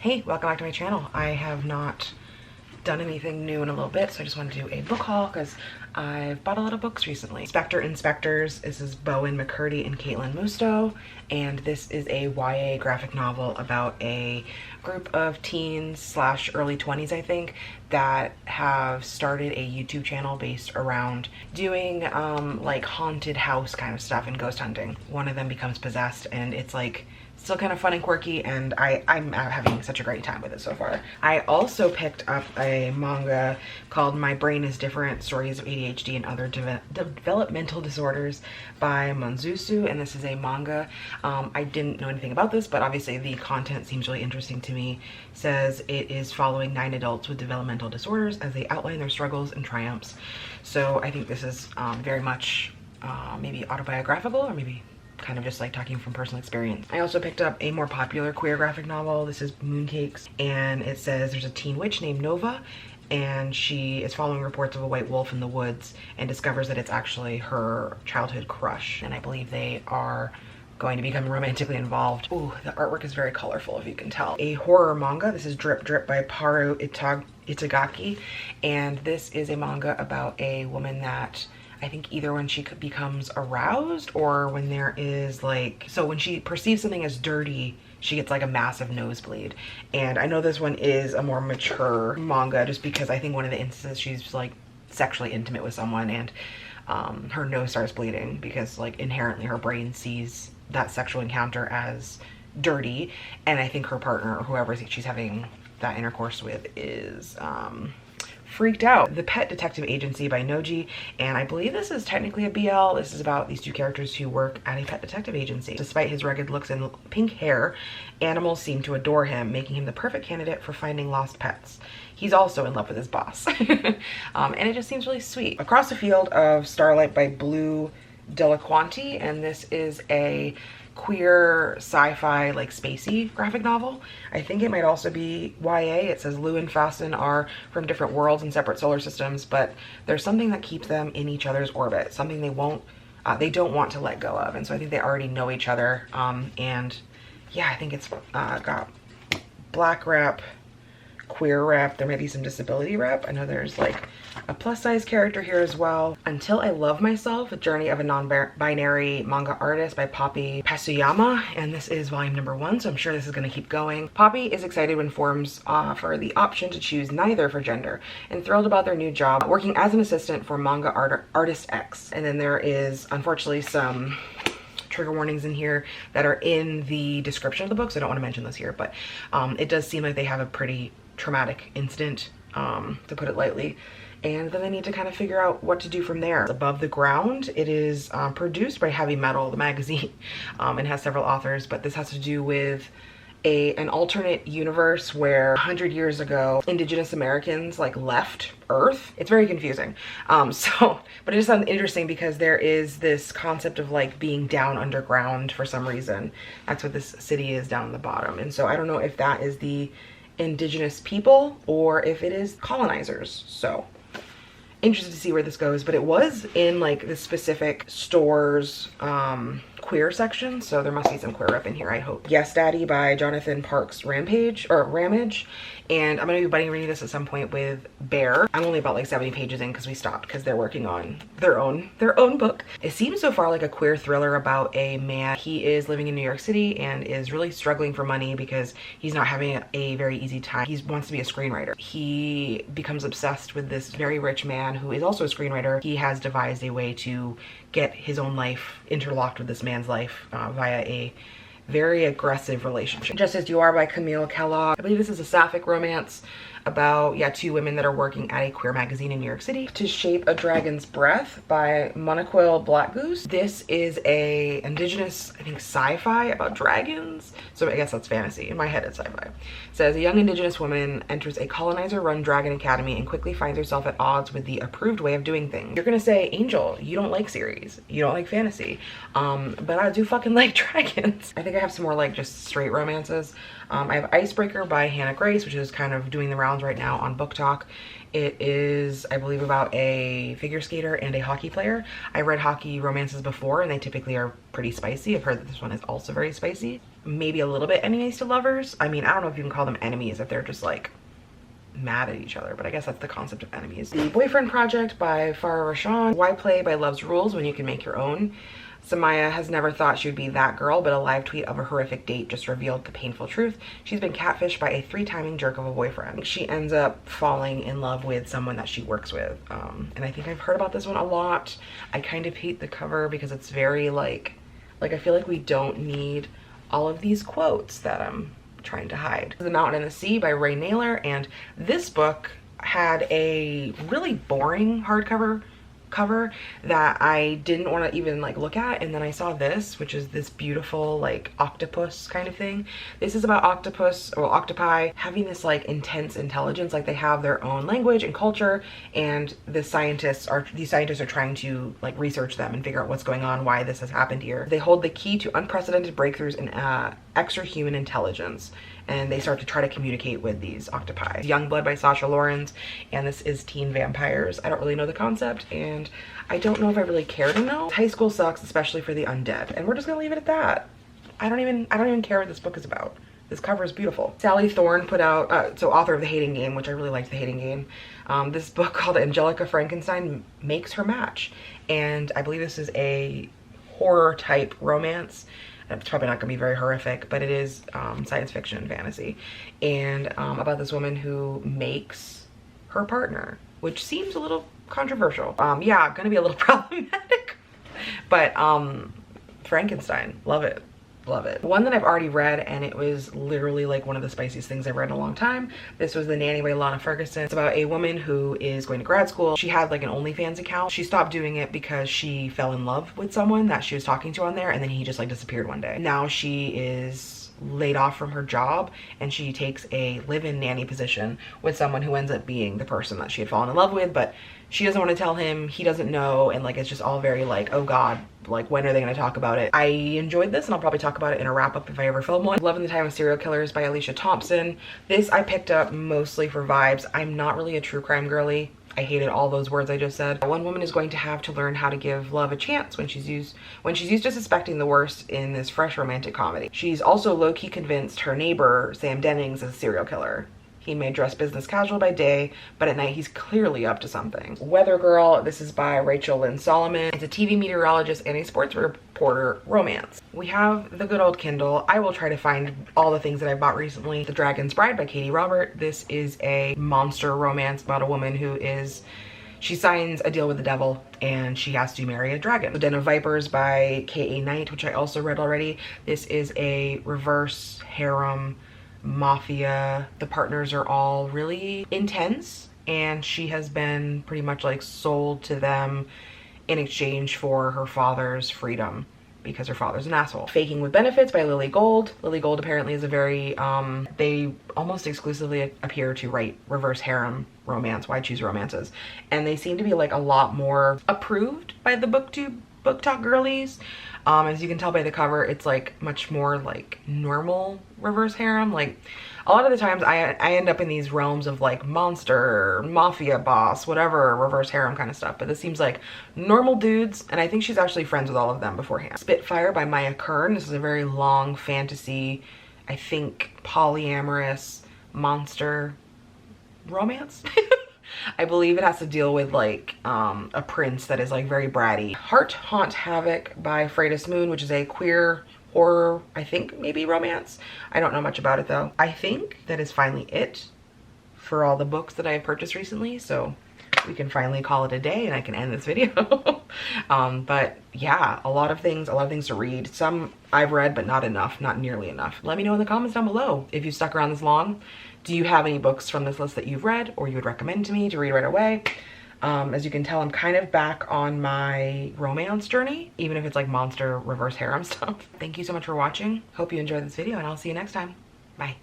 Hey, welcome back to my channel. I have not done anything new in a little bit, so I just wanted to do a book haul because I've bought a lot of books recently. Spectre Inspectors. This is Bowen McCurdy and Caitlin Musto, and this is a YA graphic novel about a group of teens slash early 20s, I think, that have started a YouTube channel based around doing like haunted house kind of stuff and ghost hunting. One of them becomes possessed, and it's like still kind of fun and quirky, and I'm having such a great time with it so far. I also picked up a manga called My Brain is Different, Stories of ADHD and Other Developmental Disorders by Monzusu, and this is a manga. I didn't know anything about this, but obviously the content seems really interesting to me. It says it is following 9 adults with developmental disorders as they outline their struggles and triumphs. So I think this is very much maybe autobiographical, or maybe kind of just like talking from personal experience. I also picked up a more popular queer graphic novel. This is Mooncakes, and it says there's a teen witch named Nova, and she is following reports of a white wolf in the woods and discovers that it's actually her childhood crush, and I believe they are going to become romantically involved. Ooh, the artwork is very colorful, if you can tell. A horror manga. This is Drip Drip by Paru Itagaki, and this is a manga about a woman that I think either when she becomes aroused or when there is like, so when she perceives something as dirty, she gets like a massive nosebleed. And I know this one is a more mature manga just because I think one of the instances she's like sexually intimate with someone, and her nose starts bleeding because like inherently her brain sees that sexual encounter as dirty. And I think her partner, or whoever she's having that intercourse with, is freaked out. The Pet Detective Agency by Noji, and I believe this is technically a BL. This is about these two characters who work at a pet detective agency. Despite his rugged looks and pink hair, animals seem to adore him, making him the perfect candidate for finding lost pets. He's also in love with his boss. And it just seems really sweet. Across the Field of Starlight by Blue Delaquanti, and this is a queer sci-fi like spacey graphic novel. I think it might also be YA. It says Lou and Fasten are from different worlds and separate solar systems, but there's something that keeps them in each other's orbit, something they don't want to let go of, and so I think they already know each other. And yeah, I think it's got black rep, queer rep, there might be some disability rep. I know there's like a plus size character here as well. Until I Love Myself, A Journey of a Non-Binary Manga Artist by Poppy Pasuyama, and this is volume number 1, so I'm sure this is going to keep going. Poppy is excited when forms offer the option to choose neither for gender, and thrilled about their new job working as an assistant for manga artist X. And then there is unfortunately some trigger warnings in here that are in the description of the book, so I don't want to mention those here, but it does seem like they have a pretty traumatic incident, to put it lightly, and then they need to kind of figure out what to do from there. Above the Ground, it is produced by Heavy Metal, the magazine, and has several authors, but this has to do with an alternate universe where 100 years ago Indigenous Americans like left Earth. It's very confusing, but it just sounds interesting because there is this concept of like being down underground for some reason. That's what this city is, down on the bottom, and so I don't know if that is the indigenous people or if it is colonizers. So interested to see where this goes, but it was in like the specific store's queer section, so there must be some queer rep in here, I hope. Yes Daddy by Jonathan Parks Ramage, and I'm gonna be buddy reading this at some point with Bear. I'm only about like 70 pages in because we stopped because they're working on their own book. It seems so far like a queer thriller about a man. He is living in New York City and is really struggling for money because he's not having a very easy time. He wants to be a screenwriter. He becomes obsessed with this very rich man who is also a screenwriter. He has devised a way to get his own life interlocked with this man's life via a very aggressive relationship. Just As You Are by Camille Kellogg. I believe this is a sapphic romance about, yeah, 2 women that are working at a queer magazine in New York City. To Shape a Dragon's Breath by Monoquill Blackgoose. This is a indigenous, I think, sci-fi about dragons. So I guess that's fantasy. In my head, it's sci-fi. It says a young indigenous woman enters a colonizer-run dragon academy and quickly finds herself at odds with the approved way of doing things. You're gonna say, Angel, you don't like series. You don't like fantasy. But I do fucking like dragons. I think I have some more like just straight romances. I have Icebreaker by Hannah Grace, which is kind of doing the rounds right now on Book Talk. It is, I believe, about a figure skater and a hockey player. I read hockey romances before and they typically are pretty spicy. I've heard that this one is also very spicy. Maybe a little bit enemies to lovers. I mean, I don't know if you can call them enemies if they're just like mad at each other, but I guess that's the concept of enemies. The Boyfriend Project by Farah Rashan. Why Play by Love's Rules When You Can Make Your Own. Samaya has never thought she would be that girl, but a live tweet of a horrific date just revealed the painful truth. She's been catfished by a 3-timing jerk of a boyfriend. She ends up falling in love with someone that she works with. And I think I've heard about this one a lot. I kind of hate the cover because it's very like I feel like we don't need all of these quotes that I'm trying to hide. The Mountain and the Sea by Ray Naylor, and this book had a really boring hardcover cover that I didn't want to even like look at, and then I saw this, which is this beautiful like octopus kind of thing. This is about octopus or octopi having this like intense intelligence, like they have their own language and culture, and these scientists are trying to like research them and figure out what's going on, why this has happened here. They hold the key to unprecedented breakthroughs in extra-human intelligence, and they start to try to communicate with these octopi. Youngblood by Sasha Lawrence, and this is teen vampires. I don't really know the concept, and I don't know if I really care to know. High school sucks, especially for the undead, and we're just gonna leave it at that. I don't even care what this book is about. This cover is beautiful. Sally Thorne put out, so author of The Hating Game, which I really liked The Hating Game. This book called Angelica Frankenstein makes her match, and I believe this is a horror type romance. It's probably not gonna be very horrific, but it is science fiction and fantasy, and about this woman who makes her partner, which seems a little controversial. Yeah, gonna be a little problematic, but Frankenstein, love it. Love it. One that I've already read, and it was literally like one of the spiciest things I've read in a long time. This was The Nanny Way, Lana Ferguson. It's about a woman who is going to grad school. She had like an OnlyFans account. She stopped doing it because she fell in love with someone that she was talking to on there, and then he just like disappeared one day. Now she is laid off from her job, and she takes a live-in nanny position with someone who ends up being the person that she had fallen in love with, but she doesn't want to tell him, he doesn't know, and like it's just all very like, oh god, like when are they going to talk about it? I enjoyed this, and I'll probably talk about it in a wrap-up if I ever film one. Love in the Time of Serial Killers by Alicia Thompson. This I picked up mostly for vibes. I'm not really a true crime girly. I hated all those words I just said. One woman is going to have to learn how to give love a chance when she's used to suspecting the worst in this fresh romantic comedy. She's also low-key convinced her neighbor, Sam Dennings, is a serial killer. He may dress business casual by day, but at night he's clearly up to something. Weather Girl, this is by Rachel Lynn Solomon. It's a TV meteorologist and a sports reporter romance. We have the good old Kindle. I will try to find all the things that I bought recently. The Dragon's Bride by Katie Robert. This is a monster romance about a woman who she signs a deal with the devil and she has to marry a dragon. The Den of Vipers by K.A. Knight, which I also read already. This is a reverse harem mafia. The partners are all really intense, and she has been pretty much like sold to them in exchange for her father's freedom because her father's an asshole. Faking with Benefits by Lily Gold. Lily Gold apparently is a very they almost exclusively appear to write reverse harem romance, why choose romances, and they seem to be like a lot more approved by the book talk girlies. As you can tell by the cover, it's like much more like normal reverse harem. Like a lot of the times I end up in these realms of like monster, mafia boss, whatever, reverse harem kind of stuff, but this seems like normal dudes, and I think she's actually friends with all of them beforehand. Spitfire by Maya Kern. This is a very long fantasy, I think polyamorous monster romance. I believe it has to deal with like a prince that is like very bratty. Heart Haunt Havoc by Freydis Moon, which is a queer horror, I think maybe romance. I don't know much about it though. I think that is finally it for all the books that I have purchased recently, so we can finally call it a day and I can end this video. But yeah, a lot of things to read. Some I've read, but not enough, not nearly enough. Let me know in the comments down below if you stuck around this long. Do you have any books from this list that you've read or you would recommend to me to read right away? As you can tell, I'm kind of back on my romance journey, even if it's like monster reverse harem stuff. Thank you so much for watching. Hope you enjoyed this video, and I'll see you next time. Bye.